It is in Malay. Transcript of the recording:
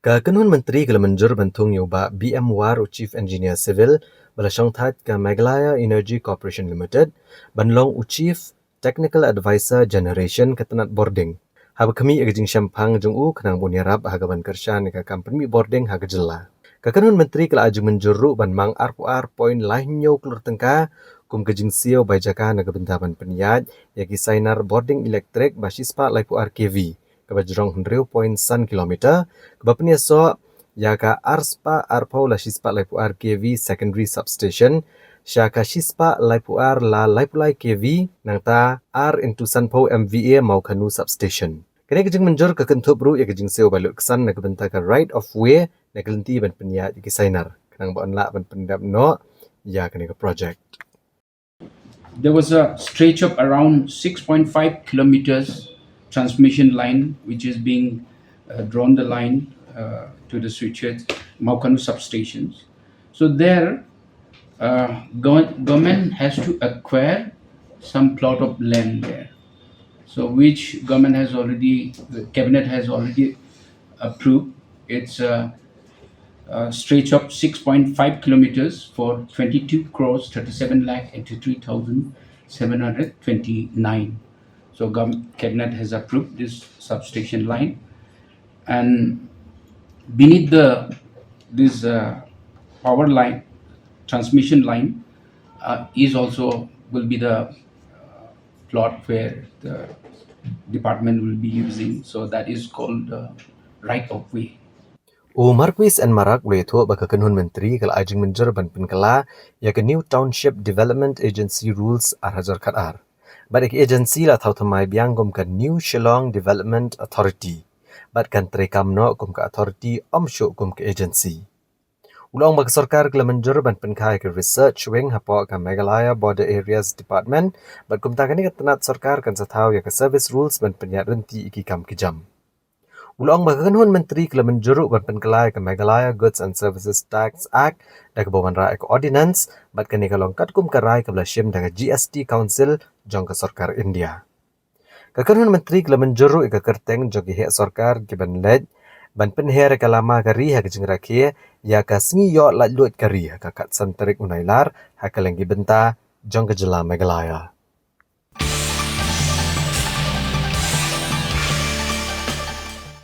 Kakanun Menteri Kelemenjur Bantung Yoba BM War Chief Engineer Civil Balasong That ke Meghalaya Energy Corporation Limited Banlong Chief Technical Advisor Generation Ketenat Boarding. Hab kami agajing syampang jung kenang bunyarab hagaban kersyan ke company boarding hagajela. Kakanun Menteri kala aju menjuru ban mang RQR point lainnya kelur tengka kum kejing sio bajaka nagabentaban peniyad yagi sainar boarding elektrik basispa laipu RKV. Kebajrong 100.1 kilometer kebapnia so yaka arspa arpau la shispa laipu RKV secondary substation syaka shispa laipu la laipu lai KV nangta R into sanpau MVA mau kanu substation. Kini kejing menjur ke kentup ru ya kejing seo baluk kesan na kebentaka right of way na kelenti ban peniat iki sainar kenang baon la ban pendap no ya kene ke project. There was a stretch of around 6.5 kilometers transmission line, which is being drawn the line to the switches, Maukanu substations. So there, government has to acquire some plot of land there. So which government has already, the cabinet has already approved. It's a stretch of 6.5 kilometers for 22 crores 37 lakh 83,729. So cabinet has approved this substation line, and beneath this power line, transmission line, is also will be the plot where the department will be using. So that is called right of way. Marquis and Marak Weto Bakakanun Menteri kala ajing menjer ban penkala ya ke New Township Development Agency rules arhajar katar. Baik agency la tau tamai biang gom ke New Shillong Development Authority. Bat kan terekam no gom ke authority omsyuk gom ke agency. Ulang bagi sarkar kala menjer ban penkai ke research wing hapo ke Meghalaya Border Areas Department. Bat gom takani ke tenat sarkar kan satau ya ke service rules ban penyat renti iki kam kijam. Ulang Bakakanun Menteri kala menjeruk ban penkelai ke Meghalaya Goods and Services Tax Act dan kebawan rai ke Ordinance bat kini kalongkat kum kerai ke Belashim dengan GST Council jong ke Sarkar India. Kakanun Menteri kala menjeruk ke kerteng jogi hek Sarkar ke ban led ban penher ke lama kari hak jengrakie ya ke sengi yo lat luat kari hak kat santerik unailar hak lenggi benta jong ke jela Meghalaya.